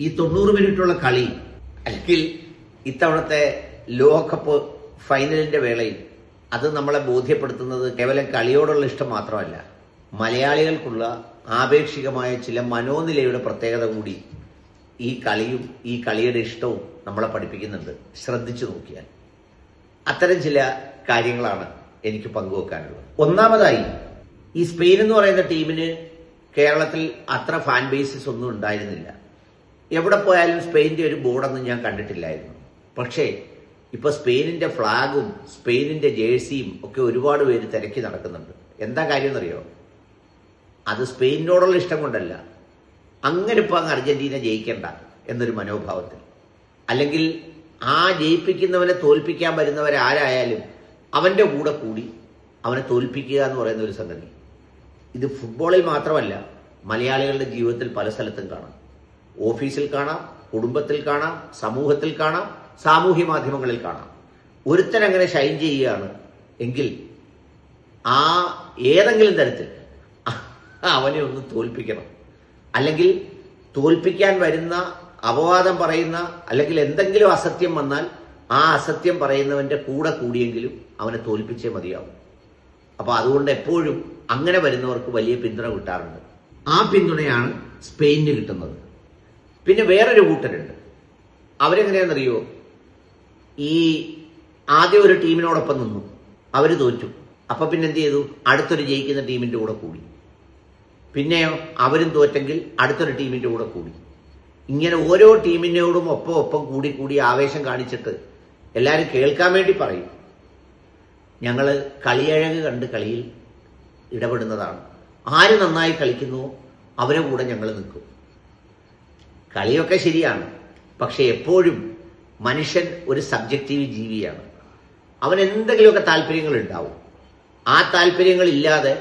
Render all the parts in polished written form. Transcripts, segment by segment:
ഈ 90 മിനിറ്റുള്ള കളി അല്ലെങ്കിൽ ഇത്തവണത്തെ ലോകകപ്പ് ഫൈനലിന്റെ വേളയിൽ അത് നമ്മളെ ബോധ്യപ്പെടുത്തുന്നത് കേവലം കളിയോടുള്ള ഇഷ്ടം മാത്രമല്ല, മലയാളികൾക്കുള്ള ആപേക്ഷികമായ ചില മനോനിലയുടെ പ്രത്യേകത കൂടി ഈ കളിയും ഈ കളിയുടെ ഇഷ്ടവും നമ്മളെ പഠിപ്പിക്കുന്നുണ്ട്. ശ്രദ്ധിച്ചു നോക്കിയാൽ അത്തരം ചില കാര്യങ്ങളാണ് എനിക്ക് പങ്കുവെക്കാനുള്ളത്. ഒന്നാമതായി, ഈ സ്പെയിൻ എന്ന് പറയുന്ന ടീമിന് കേരളത്തിൽ അത്ര ഫാൻ ബേസിസ് ഒന്നും ഉണ്ടായിരുന്നില്ല. എവിടെ പോയാലും സ്പെയിനിന്റെ ഒരു ബോർഡൊന്നും ഞാൻ കണ്ടിട്ടില്ലായിരുന്നു. പക്ഷേ ഇപ്പൊ സ്പെയിനിന്റെ ഫ്ളാഗും സ്പെയിനിന്റെ ജേഴ്സിയും ഒക്കെ ഒരുപാട് പേര് തിരക്കി നടക്കുന്നുണ്ട്. എന്താ കാര്യം എന്നറിയോ? അത് സ്പെയിനിനോടുള്ള ഇഷ്ടം കൊണ്ടല്ല, അങ്ങനെ ഇപ്പൊ അങ്ങ് അർജന്റീന ജയിക്കണ്ട എന്നൊരു മനോഭാവത്തിൽ, അല്ലെങ്കിൽ ആ ജയിപ്പിക്കുന്നവനെ തോൽപ്പിക്കാൻ വരുന്നവരാരായാലും അവന്റെ കൂടെ കൂടി അവനെ തോൽപ്പിക്കുക എന്ന് പറയുന്ന ഒരു സംഗതി. ഇത് ഫുട്ബോളിൽ മാത്രമല്ല, മലയാളികളുടെ ജീവിതത്തിൽ പല സ്ഥലത്തും കാണാം. ഓഫീസിൽ കാണാം, കുടുംബത്തിൽ കാണാം, സമൂഹത്തിൽ കാണാം, സാമൂഹ്യ മാധ്യമങ്ങളിൽ കാണാം. ഒരുത്തൻ അങ്ങനെ ഷൈൻ ചെയ്യുകയാണ് എങ്കിൽ ആ ഏതെങ്കിലും തരത്തിൽ അവനെ ഒന്ന് തോൽപ്പിക്കണം. അല്ലെങ്കിൽ തോൽപ്പിക്കാൻ വരുന്ന, അപവാദം പറയുന്ന, അല്ലെങ്കിൽ എന്തെങ്കിലും അസത്യം വന്നാൽ ആ അസത്യം പറയുന്നവന്റെ കൂടെ കൂടിയെങ്കിലും അവനെ തോൽപ്പിച്ചേ മതിയാവും. അപ്പൊ അതുകൊണ്ട് എപ്പോഴും അങ്ങനെ വരുന്നവർക്ക് വലിയ പിന്തുണ കിട്ടാറുണ്ട്. ആ പിന്തുണയാണ് സ്പെയിനിന് കിട്ടുന്നത്. പിന്നെ വേറൊരു കൂട്ടരുണ്ട്. അവരെങ്ങനെയാണെന്നറിയോ? ഈ ആദ്യം ഒരു ടീമിനോടൊപ്പം നിന്നു, അവര് തോറ്റു. അപ്പൊ പിന്നെ എന്ത് ചെയ്തു? അടുത്തൊരു ജയിക്കുന്ന ടീമിന്റെ കൂടെ കൂടി. പിന്നെയോ അവരും തോറ്റെങ്കിൽ അടുത്തൊരു ടീമിന്റെ കൂടെ കൂടി. ഇങ്ങനെ ഓരോ ടീമിനോടും ഒപ്പം കൂടി കൂടി ആവേശം കാണിച്ചിട്ട് എല്ലാവരും കേൾക്കാൻ വേണ്ടി പറയും, ഞങ്ങള് കളിയഴക് കണ്ട് കളിയിൽ ഇടപെടുന്നതാണ്, ആര് നന്നായി കളിക്കുന്നുവോ അവരെ കൂടെ ഞങ്ങൾ നിൽക്കും. കളിയൊക്കെ ശരിയാണ്, പക്ഷെ എപ്പോഴും മനുഷ്യൻ ഒരു സബ്ജക്റ്റീവ് ജീവിയാണ്. അവൻ എന്തെങ്കിലുമൊക്കെ താല്പര്യങ്ങൾ ഉണ്ടാവും. ആ താല്പര്യങ്ങളില്ലാതെ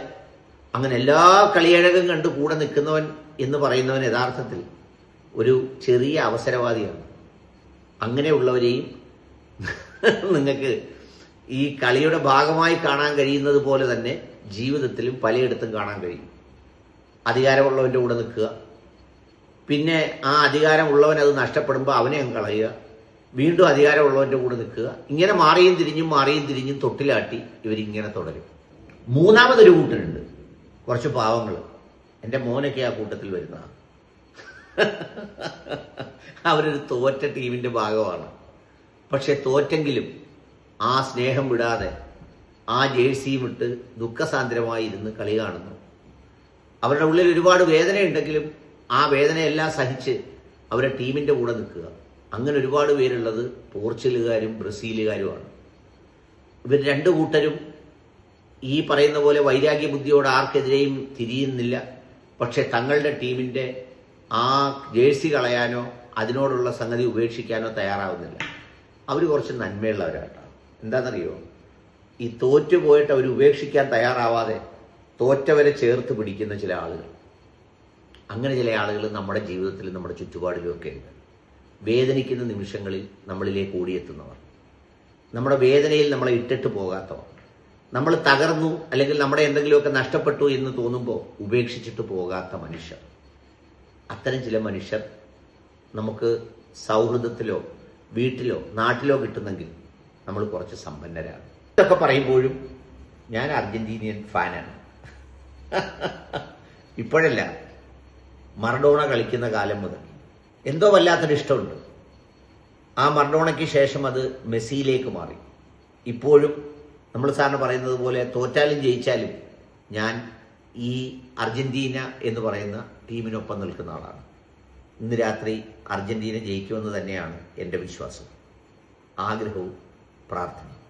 അങ്ങനെ എല്ലാ കളിയഴകും കണ്ട് കൂടെ നിൽക്കുന്നവൻ എന്ന് പറയുന്നവൻ യഥാർത്ഥത്തിൽ ഒരു ചെറിയ അവസരവാദിയാണ്. അങ്ങനെയുള്ളവരെയും നിങ്ങൾക്ക് ഈ കളിയുടെ ഭാഗമായി കാണാൻ കഴിയുന്നത് പോലെ തന്നെ ജീവിതത്തിലും പലയിടത്തും കാണാൻ കഴിയും. അധികാരമുള്ളവന്റെ കൂടെ നിൽക്കുക, പിന്നെ ആ അധികാരമുള്ളവൻ അത് നഷ്ടപ്പെടുമ്പോൾ അവനെ അങ്ങ് കളയുക, വീണ്ടും അധികാരമുള്ളവന്റെ കൂടെ നിൽക്കുക. ഇങ്ങനെ മാറിയും തിരിഞ്ഞും തൊട്ടിലാട്ടി ഇവരിങ്ങനെ തുടരും. മൂന്നാമതൊരു കൂട്ടരുണ്ട്, കുറച്ച് പാവങ്ങൾ. എൻ്റെ മോനൊക്കെ ആ കൂട്ടത്തിൽ വരുന്നതാണ്. അവരൊരു തോറ്റ ടീമിന്റെ ഭാഗമാണ്. പക്ഷെ തോറ്റെങ്കിലും ആ സ്നേഹം വിടാതെ ആ ജേഴ്സിയും ഇട്ട് ദുഃഖസാന്ദ്രമായി ഇരുന്ന് കളി കാണുന്നു. അവരുടെ ഉള്ളിൽ ഒരുപാട് വേദനയുണ്ടെങ്കിലും ആ വേദനയെല്ലാം സഹിച്ച് അവരെ ടീമിന്റെ കൂടെ നിൽക്കുക. അങ്ങനെ ഒരുപാട് പേരുള്ളത് പോർച്ചുഗലുകാരും ബ്രസീലുകാരുമാണ്. ഇവർ രണ്ടു കൂട്ടരും ഈ പറയുന്ന പോലെ വൈരാഗ്യ ബുദ്ധിയോട് ആർക്കെതിരെയും തിരിയുന്നില്ല. പക്ഷെ തങ്ങളുടെ ടീമിന്റെ ആ ജേഴ്സി കളയാനോ അതിനോടുള്ള സംഗതി ഉപേക്ഷിക്കാനോ തയ്യാറാവുന്നില്ല. അവർ കുറച്ച് നന്മയുള്ളവരാട്ടോ. എന്താണെന്നറിയോ? ഈ തോറ്റുപോയിട്ട് അവർ ഉപേക്ഷിക്കാൻ തയ്യാറാവാതെ തോറ്റവരെ ചേർത്ത് പിടിക്കുന്ന ചില ആളുകൾ. അങ്ങനെ ചില ആളുകൾ നമ്മുടെ ജീവിതത്തിലും നമ്മുടെ ചുറ്റുപാടിലും ഒക്കെ ഉണ്ട്. വേദനിക്കുന്ന നിമിഷങ്ങളിൽ നമ്മളിലേക്ക് ഓടിയെത്തുന്നവർ, നമ്മുടെ വേദനയിൽ നമ്മളെ ഇട്ടിട്ട് പോകാത്തവർ, നമ്മൾ തകർന്നു അല്ലെങ്കിൽ നമ്മുടെ എന്തെങ്കിലുമൊക്കെ നഷ്ടപ്പെട്ടു എന്ന് തോന്നുമ്പോൾ ഉപേക്ഷിച്ചിട്ട് പോകാത്ത മനുഷ്യർ. അത്തരം ചില മനുഷ്യർ നമുക്ക് സൗഹൃദത്തിലോ വീട്ടിലോ നാട്ടിലോ കിട്ടുന്നെങ്കിൽ നമ്മൾ കുറച്ച് സമ്പന്നരാണ്. ഇതൊക്കെ പറയുമ്പോഴും ഞാൻ അർജന്റീനിയൻ ഫാനാണ്. ഇപ്പോഴല്ല, മറഡോണ കളിക്കുന്ന കാലം മുതൽ എന്തോ വല്ലാത്തൊരു ഇഷ്ടമുണ്ട്. ആ മറഡോണയ്ക്ക് ശേഷം അത് മെസ്സിയിലേക്ക് മാറി. ഇപ്പോഴും നമ്മൾ സാറിന് പറയുന്നത് പോലെ തോറ്റാലും ജയിച്ചാലും ഞാൻ ഈ അർജന്റീന എന്ന് പറയുന്ന ടീമിനൊപ്പം നിൽക്കുന്ന ആളാണ്. ഇന്ന് രാത്രി അർജന്റീന ജയിക്കുമെന്ന് തന്നെയാണ് എൻ്റെ വിശ്വാസം, ആഗ്രഹവും പ്രാർത്ഥനയും.